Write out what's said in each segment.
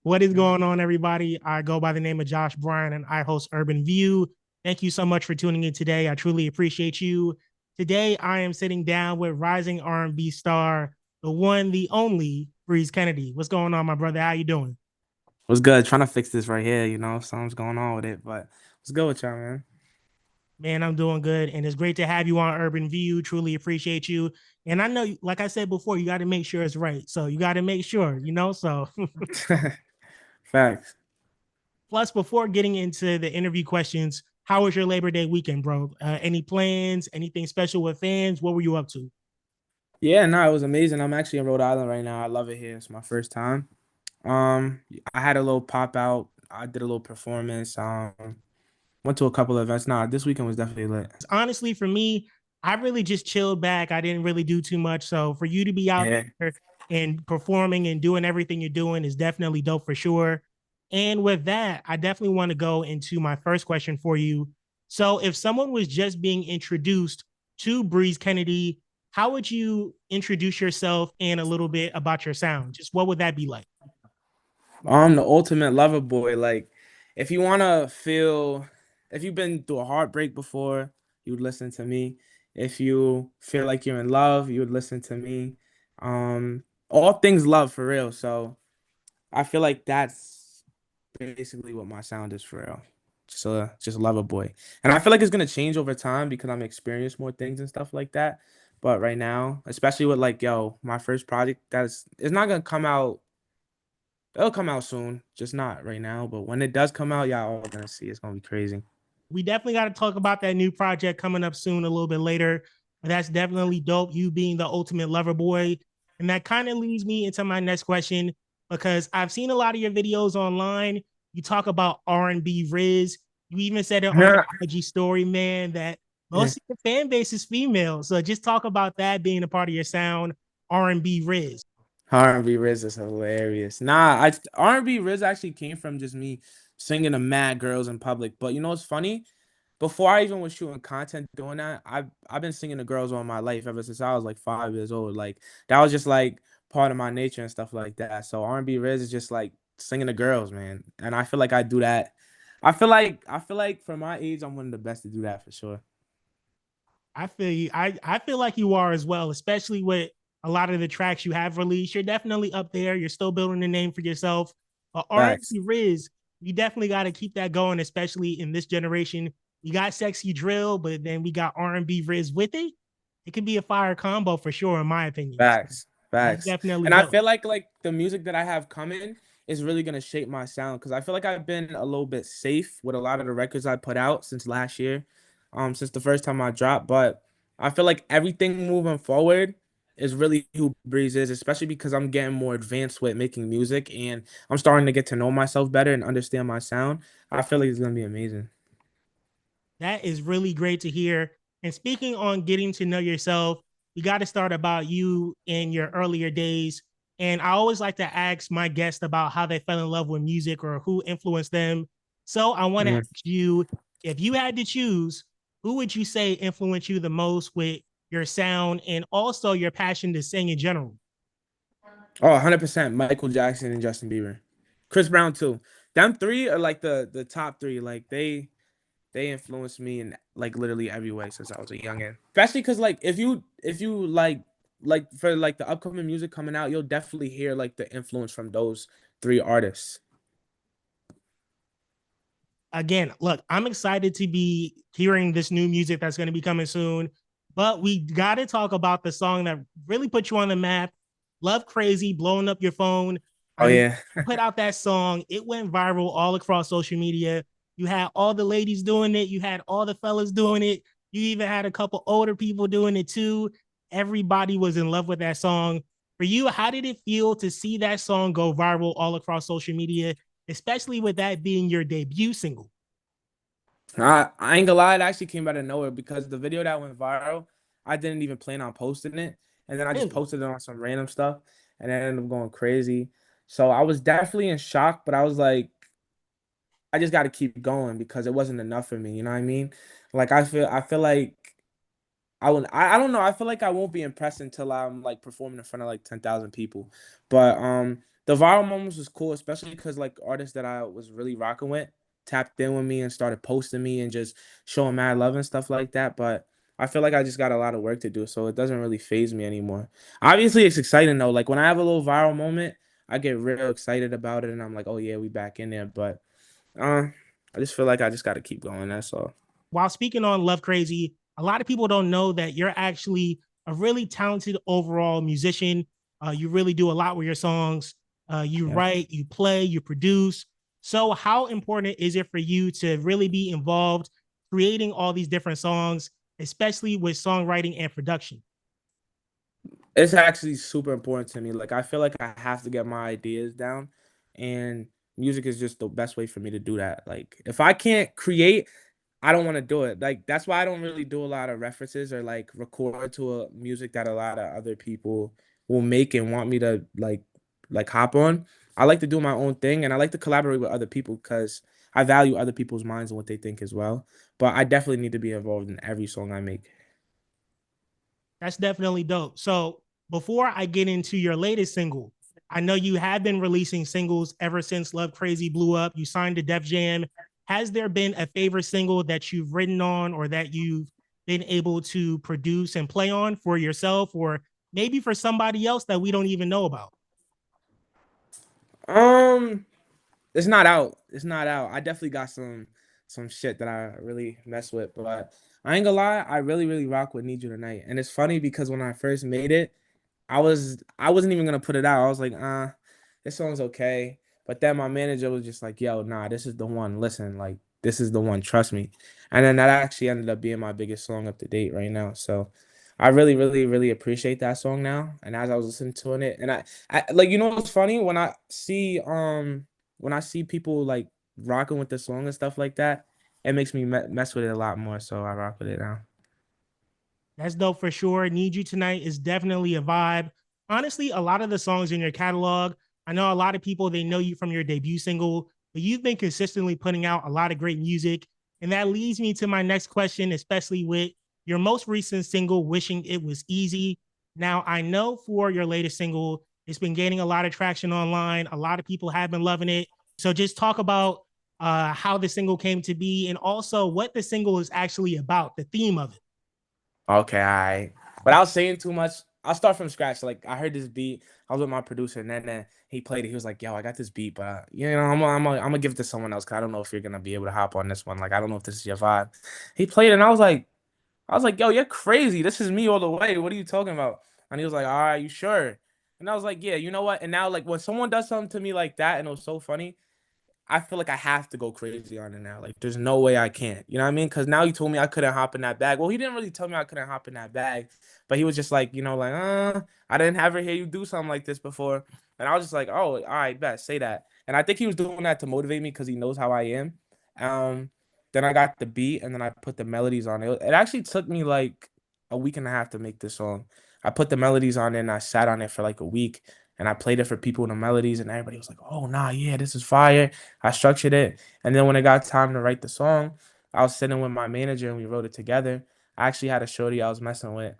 What is going on, everybody? I go by the name of Josh Bryan and I host Urban View. Thank you so much for tuning in today. I truly appreciate you. Today, I am sitting down with rising R&B star, the one, the only Breez Kennedy. What's going on, my brother? How you doing? What's good? Trying to fix this right here, something's going on with it, but what's good with y'all, man? Man, I'm doing good, and it's great to have you on Urban View. Truly appreciate you. And I know, like I said before, you got to make sure it's right. So you got to make sure. So Facts. plus, before getting into the interview questions, how was your Labor Day weekend, bro? Any plans? Anything special with fans? What were you up to? Yeah, no, it was amazing. I'm actually in Rhode Island right now. I love it here. It's my first time. Um, I had a little pop out. I did a little performance. Went to a couple of events. Nah, this weekend was definitely lit. Honestly, for me, I really just chilled back. I didn't really do too much. So for you to be out Yeah. there and performing and doing everything you're doing is definitely dope for sure. And with that, I definitely want to go into my first question for you. So if someone was just being introduced to Breeze Kennedy, how would you introduce yourself and a little bit about your sound? Just what would that be like? The ultimate lover boy. Like, if you wanna feel, if you've been through a heartbreak before, you would listen to me. If you feel like you're in love, you would listen to me. All things love for real. So I feel like that's basically what my sound is for real. Just a lover boy. And I feel like it's gonna change over time because I'm experiencing more things and stuff like that. But right now, especially with like, yo, my first project, it's not gonna come out. It'll come out soon, just not right now. But when it does come out, y'all all gonna see. It's gonna be crazy. We definitely got to talk about that new project coming up soon a little bit later. But that's definitely dope. You being the ultimate lover boy. And that kind of leads me into my next question because I've seen a lot of your videos online. You talk about R&B Rizz. You even said it on your IG story, man, that Yeah. most of the fan base is female. So just talk about that being a part of your sound, R&B Rizz. R&B Rizz is hilarious. Nah, R&B Rizz actually came from just me singing to mad girls in public. But you know what's funny? Before I even was shooting content doing that, I've been singing to girls all my life ever since I was like 5 years old. Like that was just like part of my nature and stuff like that. So R&B Rizz is just like singing to girls, man. And I feel like I do that. I feel like for my age, I'm one of the best to do that for sure. I feel you. I feel like you are as well, especially with a lot of the tracks you have released. You're definitely up there. You're still building a name for yourself. Facts. R&B Riz, you definitely got to keep that going, especially in this generation. You got sexy drill, but then we got R&B Riz with it. It can be a fire combo for sure, in my opinion. So Facts, that's facts. definitely And I dope. feel like the music that I have coming is really gonna shape my sound because I feel like I've been a little bit safe with a lot of the records I put out since last year, since the first time I dropped. But I feel like everything moving forward is really who Breeze is, especially because I'm getting more advanced with making music and I'm starting to get to know myself better and understand my sound. I feel like it's gonna be amazing. That is really great to hear. And speaking on getting to know yourself, you got to start about you in your earlier days. And I always like to ask my guests about how they fell in love with music or who influenced them. So I want to Mhm. ask you, if you had to choose, who would you say influenced you the most with your sound and also your passion to sing in general? Oh, 100% Michael Jackson and Justin Bieber. Chris Brown too. Them three are like the top three. Like they influenced me in like literally every way since I was a youngin. Especially because like if you like for like the upcoming music coming out, you'll definitely hear like the influence from those three artists. Again, look, I'm excited to be hearing this new music that's going to be coming soon. But we got to talk about the song that really put you on the map. Love Crazy, blowing up your phone. Oh I mean, yeah. put out that song. It went viral all across social media. You had all the ladies doing it. You had all the fellas doing it. You even had a couple older people doing it too. Everybody was in love with that song. For you, how did it feel to see that song go viral all across social media, especially with that being your debut single? I ain't gonna lie, it actually came out of nowhere because the video that went viral, I didn't even plan on posting it. And then I just Really? posted it on some random stuff and it ended up going crazy. So I was definitely in shock, but I was like, I just gotta keep going because it wasn't enough for me, you know what I mean? Like I feel like I don't know, I feel like I won't be impressed until I'm like performing in front of like 10,000 people. But The viral moments was cool, especially because like artists that I was really rocking with tapped in with me and started posting me and just showing mad love and stuff like that. But I feel like I just got a lot of work to do, so it doesn't really phase me anymore. Obviously, it's exciting though. Like when I have a little viral moment, I get real excited about it, and I'm like, oh yeah, we back in there. But uh, I just feel like I just got to keep going. That's all. While speaking on Love Crazy, a lot of people don't know that you're actually a really talented overall musician. You really do a lot with your songs. You Yeah. write, you play, you produce. So, how important is it for you to really be involved creating all these different songs, especially with songwriting and production? It's actually super important to me. Like I feel like I have to get my ideas down, and music is just the best way for me to do that. Like if I can't create, I don't want to do it. Like that's why I don't really do a lot of references or like record to a music that a lot of other people will make and want me to like hop on. I like to do my own thing and I like to collaborate with other people because I value other people's minds and what they think as well. But I definitely need to be involved in every song I make. That's definitely dope. So before I get into your latest single, I know you have been releasing singles ever since Love Crazy blew up. You signed to Def Jam. Has there been a favorite single that you've written on or that you've been able to produce and play on for yourself or maybe for somebody else that we don't even know about? Um, It's not out. It's not out. I definitely got some shit that I really mess with, but I ain't gonna lie, I really rock with Need You Tonight. And it's funny because when I first made it, I wasn't even gonna put it out. I was like, this song's okay. But then my manager was just like, yo, nah, this is the one. Listen, like this is the one, trust me. And then that actually ended up being my biggest song up to date right now. So I really appreciate that song now. And as I was listening to it, and I like what's funny when I see people like rocking with the song and stuff like that, it makes me mess with it a lot more. So I rock with it now. That's dope for sure. Need You Tonight is definitely a vibe. Honestly, a lot of the songs in your catalog, I know a lot of people, they know you from your debut single, but you've been consistently putting out a lot of great music. And that leads me to my next question, especially with your most recent single, Wishing It Was Easy. Now, I know for your latest single, it's been gaining a lot of traction online. A lot of people have been loving it. So just talk about how the single came to be and also what the single is actually about, the theme of it. Okay, all right. Without saying too much, I'll start from scratch. Like I heard this beat, I was with my producer, and then he played it. He was like, "Yo, I got this beat, but I'm gonna give it to someone else because I don't know if you're gonna be able to hop on this one. Like I don't know if this is your vibe." He played it, and I was like, "Yo, you're crazy. This is me all the way. What are you talking about?" And he was like, "All right, you sure?" And I was like, "Yeah, you know what?" And now like when someone does something to me like that, and it was so funny, I feel like I have to go crazy on it now. Like, there's no way I can't. You know what I mean? Because now he told me I couldn't hop in that bag. Well, he didn't really tell me I couldn't hop in that bag, but he was just like, like, I didn't ever hear you do something like this before. And I was just like, oh, all right, bet, say that. And I think he was doing that to motivate me because he knows how I am. Um, then I got the beat and then I put the melodies on it. It actually took me like a week and a half to make this song. I put the melodies on it and I sat on it for like a week and I played it for people in the melodies and everybody was like, "Oh nah, yeah, this is fire." I structured it, and then when it got time to write the song, I was sitting with my manager and we wrote it together. I actually had a shorty I was messing with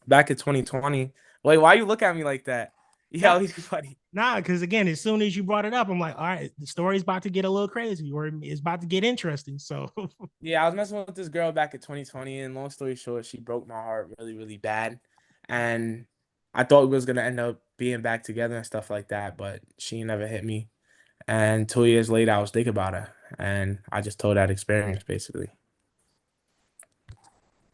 back in 2020. Wait, why you look at me like that? Nah, Yeah, he's funny. Nah, because again, as soon as you brought it up, I'm like, all right, the story's about to get a little crazy or it's about to get interesting. So Yeah, I was messing with this girl back in 2020, and long story short, she broke my heart really bad, and I thought we was gonna end up being back together and stuff like that, but she never hit me. And 2 years later, I was thinking about her, and I just told that experience basically.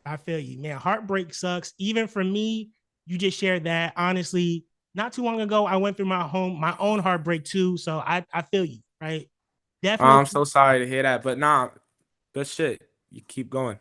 I feel you, man. Heartbreak sucks. Even for me, you just shared that. Honestly, not too long ago, I went through my own heartbreak too. So I feel you, right? Definitely I'm so sorry to hear that, but nah, good shit. You keep going.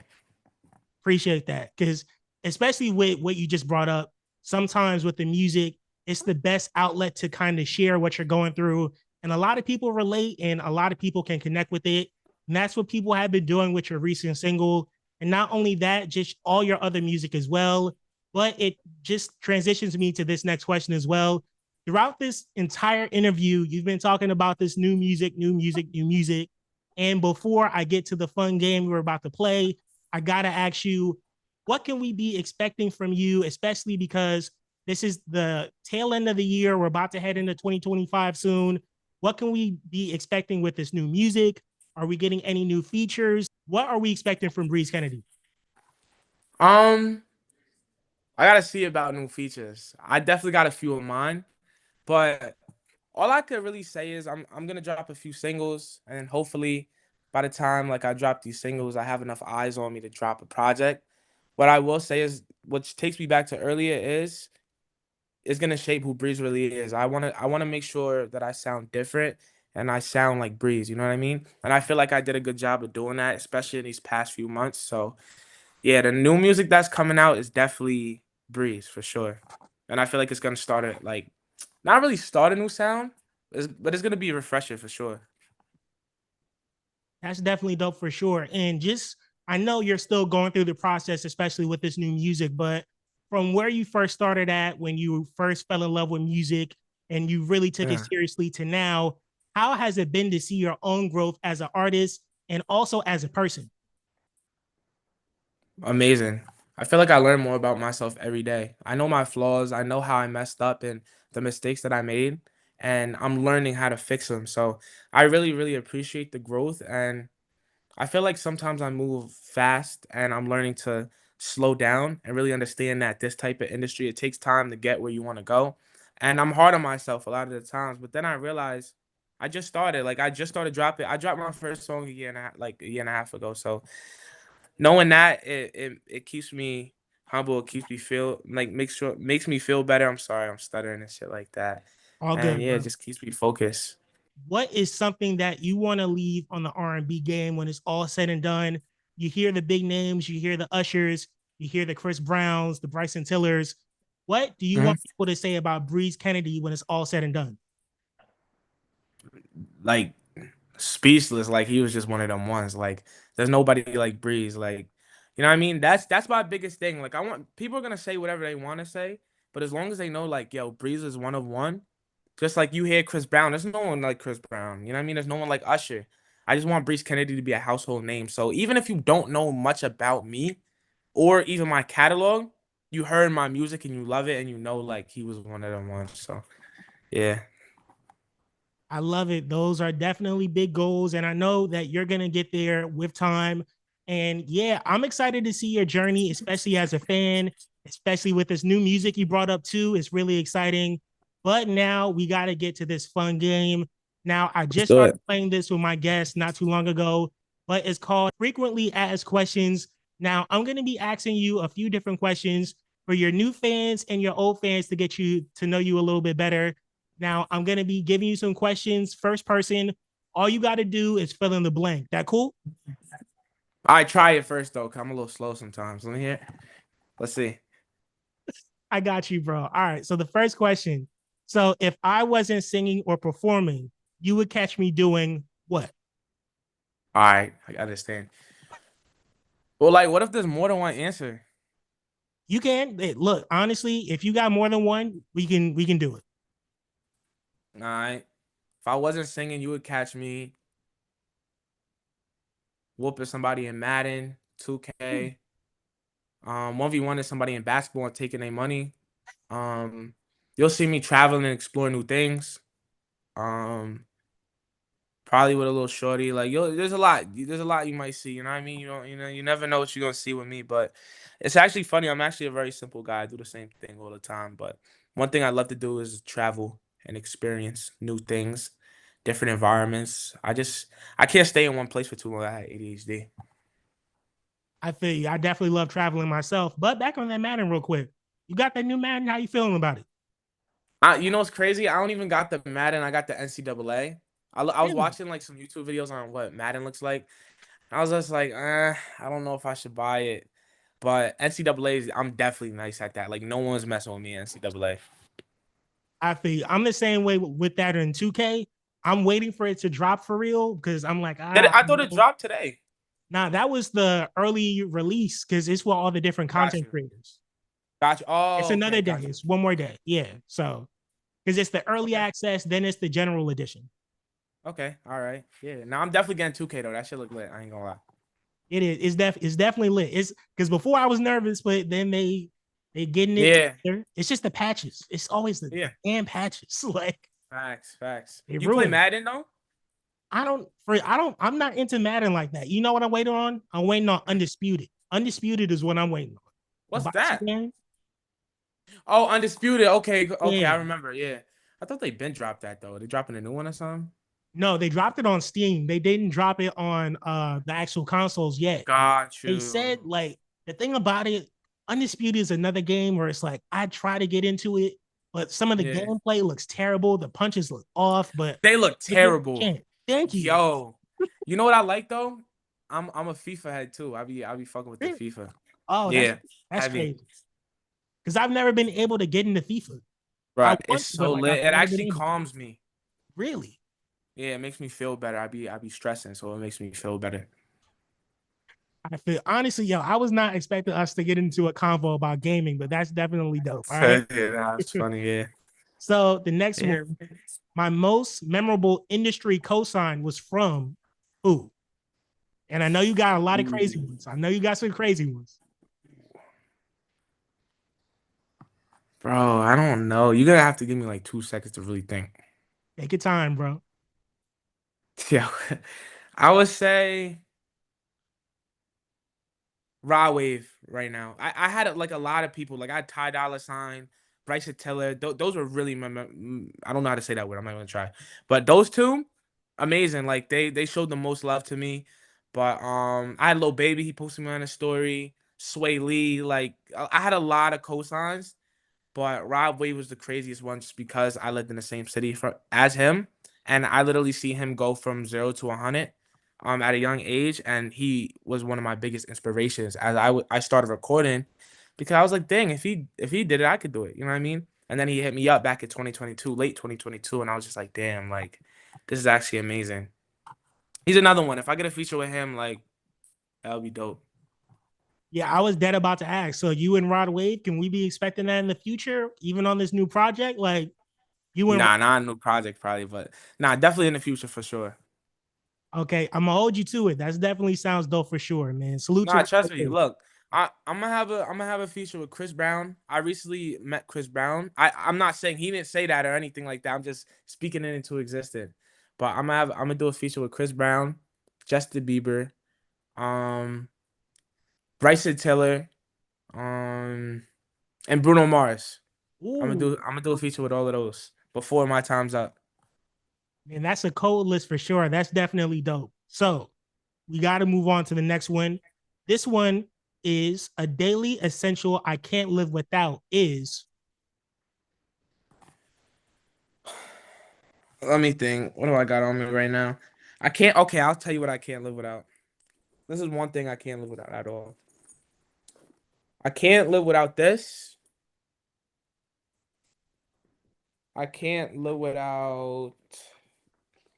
appreciate that because especially with what you just brought up, sometimes with the music, it's the best outlet to kind of share what you're going through, and a lot of people relate, and a lot of people can connect with it, and that's what people have been doing with your recent single, and not only that, just all your other music as well. But it just transitions me to this next question as well. Throughout this entire interview, you've been talking about this new music, new music, new music. And before I get to the fun game we're about to play, I gotta ask you, what can we be expecting from you, especially because This is the tail end of the year. We're about to head into 2025 soon. What can we be expecting with this new music? Are we getting any new features? What are we expecting from Breez Kennedy? Um, I gotta see about new features. I definitely got a few in mind, but all I could really say is I'm gonna drop a few singles, and hopefully by the time like I drop these singles, I have enough eyes on me to drop a project. What I will say is, what takes me back to earlier is gonna shape who Breeze really is. I wanna make sure that I sound different and I sound like Breeze. You know what I mean? And I feel like I did a good job of doing that, especially in these past few months. So yeah, the new music that's coming out is definitely Breeze for sure. And I feel like it's gonna start it like not really start a new sound, but it's gonna be refreshing for sure. That's definitely dope for sure. And just, I know you're still going through the process, especially with this new music, but from where you first started at when you first fell in love with music and you really took it Yeah. seriously to now, how has it been to see your own growth as an artist and also as a person? Amazing. I feel like I learn more about myself every day. I know my flaws, I know how I messed up and the mistakes that I made, and I'm learning how to fix them. So I really, really appreciate the growth. And I feel like sometimes I move fast and I'm learning to slow down and really understand that this type of industry, it takes time to get where you want to go. And I'm hard on myself a lot of the times, but then I realize I just started dropping. I dropped my first song a year and a half ago. So knowing that it keeps me humble, it keeps me feel like makes me feel better. I'm sorry, I'm stuttering and shit like that. All And good, yeah, it bro. just keeps me focused. What is something that you want to leave on the R&B game when it's all said and done? You hear the big names, you hear the Ushers, you hear the Chris Browns, the Bryson Tillers. What do you Mhm. want people to say about Breeze Kennedy when it's all said and done? Like speechless, like he was just one of them ones. Like there's nobody like Breeze. Like, you know what I mean? That's my biggest thing. Like I want people are gonna say whatever they want to say, but as long as they know like yo, Breeze is one of one. Just like you hear Chris Brown, there's no one like Chris Brown. You know what I mean? There's no one like Usher. I just want Breeze Kennedy to be a household name. So even if you don't know much about me or even my catalog, you heard my music and you love it and you know like he was one of them ones. So yeah. I love it. Those are definitely big goals. And I know that you're going to get there with time. And yeah, I'm excited to see your journey, especially as a fan, especially with this new music you brought up too. It's really exciting. But now we got to get to this fun game. Now, I Let's just do started it. playing this with my guests not too long ago, but it's called Frequently Asked Questions. Now, I'm going to be asking you a few different questions for your new fans and your old fans to get you to know you a little bit better. Now, I'm going to be giving you some questions, first person. All you got to do is fill in the blank. That cool? I try it first though, cause I'm a little slow sometimes. Let me hear. Let's see. I got you, bro. All right. So the first question. So if I wasn't singing or performing, you would catch me doing what? All right, I understand. Well, like, what if there's more than one answer? You can look, honestly, if you got more than one, we can do it. All right. If I wasn't singing, you would catch me whooping somebody in Madden, 2K, 1v1 is somebody in basketball and taking their money. Um, you'll see me traveling and explore new things. Um, Probably with a little shorty. Like yo, there's a lot you might see. You know what I mean? You never know what you're gonna see with me. But it's actually funny. I'm actually a very simple guy. I do the same thing all the time. But one thing I love to do is travel and experience new things, different environments. I can't stay in one place for too long. I have ADHD. I feel you. I definitely love traveling myself. But back on that Madden real quick. You got that new Madden? How you feeling about it? You know what's crazy? I don't even got the Madden. I got the NCAA. I was Really? watching like some YouTube videos on what Madden looks like. I was just like, I don't know if I should buy it. But NCAA, I'm definitely nice at that. Like no one's messing with me in NCAA. I feel you. I'm the same way with that in 2K. I'm waiting for it to drop for real because I'm like, I thought it dropped today. nah, that was the early release because it's for all the different Got content you. creators. Got you. It's Oh, another okay. day. Got you. It's one more day. Yeah. So because it's the early Okay. access, then it's the general edition. Okay. All right. Yeah. Now I'm definitely getting 2K though. That shit look lit. I ain't gonna lie. It is. It's definitely lit. It's because before I was nervous, but then they They getting it Yeah, together. It's just the patches. It's always the yeah. damn patches. Like Facts, facts. they You play ruin it. Madden though? I'm not into Madden like that. You know what I'm waiting on? I'm waiting on Undisputed. Undisputed is what I'm waiting on. The What's boxing that? game? Oh, Undisputed. Okay, okay, I Yeah. remember. Yeah. I thought they been dropped that though. They dropping a new one or something? No, they dropped it on Steam. They didn't drop it on the actual consoles yet. Got They you. said like the thing about it, Undisputed is another game where it's like I try to get into it, but some of the Yeah. gameplay looks terrible. The punches look off, but They look I give it a terrible. chance. Thank you. Yo. You know what I like though? I'm a FIFA head too. I be fucking with the FIFA. Oh, Yeah. that's Heavy. crazy. Because I've never been able to get into FIFA. I Bro, it's want to, but so like I've lit. It never been actually able to. calms me. Really? Yeah, it makes me feel better. I be stressing, so it makes me feel better. I feel honestly, yo, I was not expecting us to get into a convo about gaming, but that's definitely dope. All right. Yeah, that's funny. Yeah. So the next one, Yeah. my most memorable industry cosign was from who? And I know you got a lot of crazy Ooh. ones. I know you got some crazy ones. Bro, I don't know. You're gonna have to give me like 2 seconds to really think. Take your time, bro. Yeah. I would say Raw Wave right now. I had like a lot of people. Like I had Ty Dolla Sign, Bryson Tiller. Those were really I don't know how to say that word. I'm not gonna try. But those two, amazing. Like they showed the most love to me. But I had Lil Baby. He posted me on a story. Sway Lee. Like I had a lot of cosigns. But Rob Wade was the craziest one just because I lived in the same city as him, and I literally see him go from 0 to 100, at a young age, and he was one of my biggest inspirations as I started recording, because I was like, dang, if he did it, I could do it. You know what I mean? And then he hit me up back in 2022, late 2022, and I was just like, damn, like this is actually amazing. He's another one. If I get a feature with him, like that would be dope. Yeah, I was dead about to ask. So you and Rod Wave, can we be expecting that in the future, even on this new project? Like you and Nah, not a new project probably, but nah, definitely in the future for sure. okay, I'm gonna hold you to it. That's definitely sounds dope for sure, man. Salute to Nah, Rod trust me. Wave. Look, I'm gonna have a feature with Chris Brown. I recently met Chris Brown. I'm not saying he didn't say that or anything like that. I'm just speaking it into existence. But I'm gonna do a feature with Chris Brown, Justin Bieber, um, Bryson Tiller, and Bruno Mars. Ooh, I'm gonna do a feature with all of those before my time's up. man, that's a cold list for sure. That's definitely dope. So we got to move on to the next one. This one is a daily essential I can't live without is Let me think. What do I got on me right now? I can't. Okay, I'll tell you what I can't live without. This is one thing I can't live without at all. I can't live without this. I can't live without.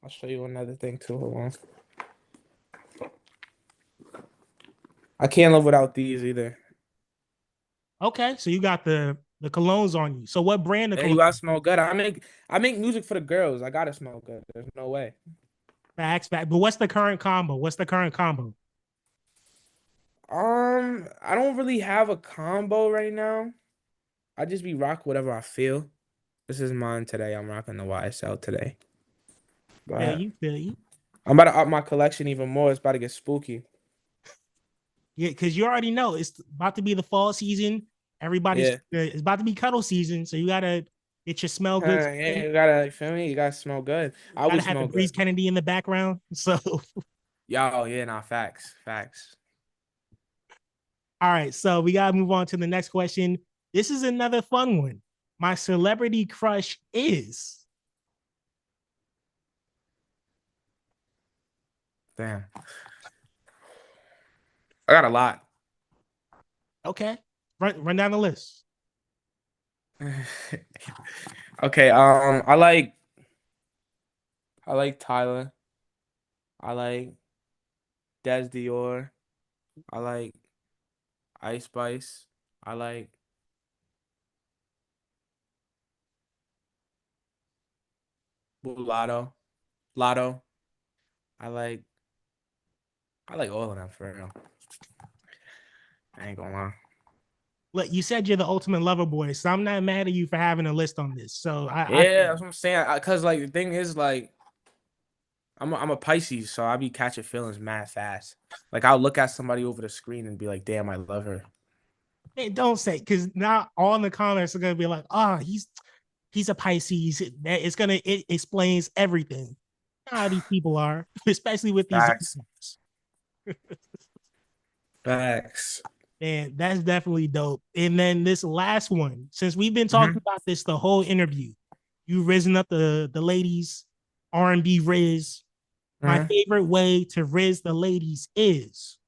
I'll show you another thing too. Hold on. I can't live without these either. okay. So you got the colognes on you. So what brand of And you cologne? gotta smell good. I make music for the girls. I gotta smell good. There's no way. Facts, facts. But what's the current combo? What's the current combo? I don't really have a combo right now. I just be rock whatever I feel. This is mine today. I'm rocking the YSL today. Feel But you, feel you. I'm about to up my collection even more. It's about to get spooky. Yeah, because you already know it's about to be the fall season. Everybody's Yeah. it's about to be cuddle season, so you gotta get your smell good. Yeah, You you gotta, you feel me? You gotta smell good. I gotta always have the smell Breeze good. Kennedy in the background. So, Yo, yeah, nah, facts, facts. all right, so we gotta move on to the next question. This is another fun one. My celebrity crush is Damn, I got a lot. okay. Run down the list. Okay, I like Tyler. I like Des Dior. I like Ice Spice. I like Mulatto. Lotto. I like I like all of them for real. I ain't gonna lie. look, you said you're the ultimate lover boy, so I'm not mad at you for having a list on this. So I Yeah, that's what I'm saying. Cause like the thing is like I'm a Pisces, so I be catching feelings mad fast. Like I'll look at somebody over the screen and be like, damn, I love her. man, don't say because now all in the comments are gonna be like, oh, he's a Pisces. It's gonna it explains everything. You know how these people are, especially with these. Facts. Facts. Man, that's definitely dope. And then this last one, since we've been talking Hmm. about this the whole interview, you risen up the ladies, R&B Rizz. My Hmm. favorite way to Rizz the ladies is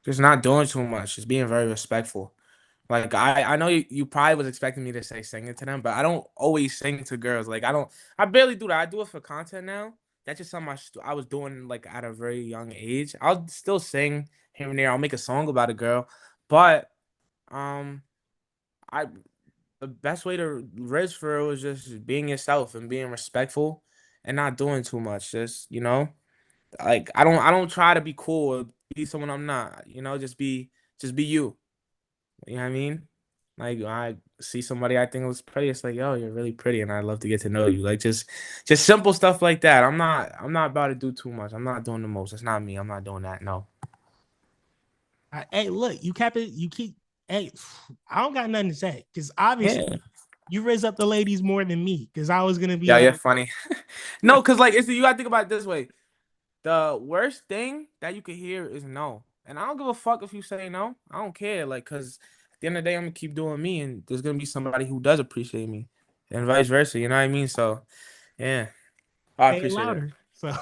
Just not doing too much. Just being very respectful. Like I know you probably was expecting me to say singing to them, but I don't always sing to girls. Like I barely do that. I do it for content now. That's just something I was doing like at a very young age. I'll still sing here and there. I'll make a song about a girl, but um I the best way to raise for real is just being yourself and being respectful and not doing too much. Just like I don't try to be cool or be someone I'm not. Just be you. You know what I mean? Like I see somebody I think looks pretty, it's like, yo, you're really pretty, and I'd love to get to know you. Like just simple stuff like that. I'm not about to do too much. I'm not doing the most. It's not me. I'm not doing that. No. hey, look, you kept it, you keep hey, I don't got nothing to say because obviously Yeah. you raise up the ladies more than me because I was gonna be Yeah, like, you're funny. No, because like you gotta think about it this way. The worst thing that you could hear is no. And I don't give a fuck if you say no. I don't care. Like, cause at the end of the day, I'm gonna keep doing me, and there's gonna be somebody who does appreciate me, and vice versa. You know what I mean? So, yeah, I say it appreciate it. louder. So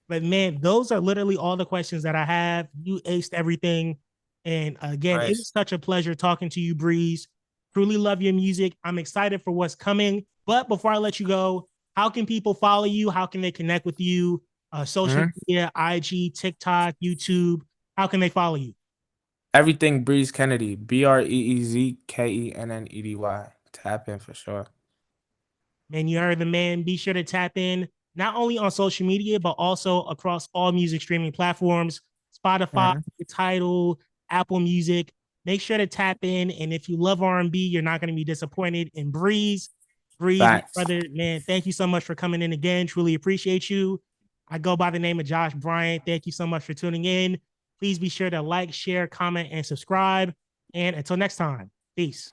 but man, those are literally all the questions that I have. You aced everything. And again, it was Nice. such a pleasure talking to you, Breez. Truly love your music. I'm excited for what's coming. But before I let you go, how can people follow you? How can they connect with you? Social Hmm. media, IG, TikTok, YouTube. How can they follow you? Everything Breeze Kennedy, BreezKennedy. Tap in for sure. Man, you heard the man. Be sure to tap in not only on social media, but also across all music streaming platforms, Spotify, Hmm. Tidal, Apple Music. Make sure to tap in. And if you love R&B, you're not going to be disappointed in Breez. Breez, my Facts. brother, man, thank you so much for coming in again. Truly appreciate you. I go by the name of Josh Bryant. Thank you so much for tuning in. Please be sure to like, share, comment, and subscribe. And until next time, peace.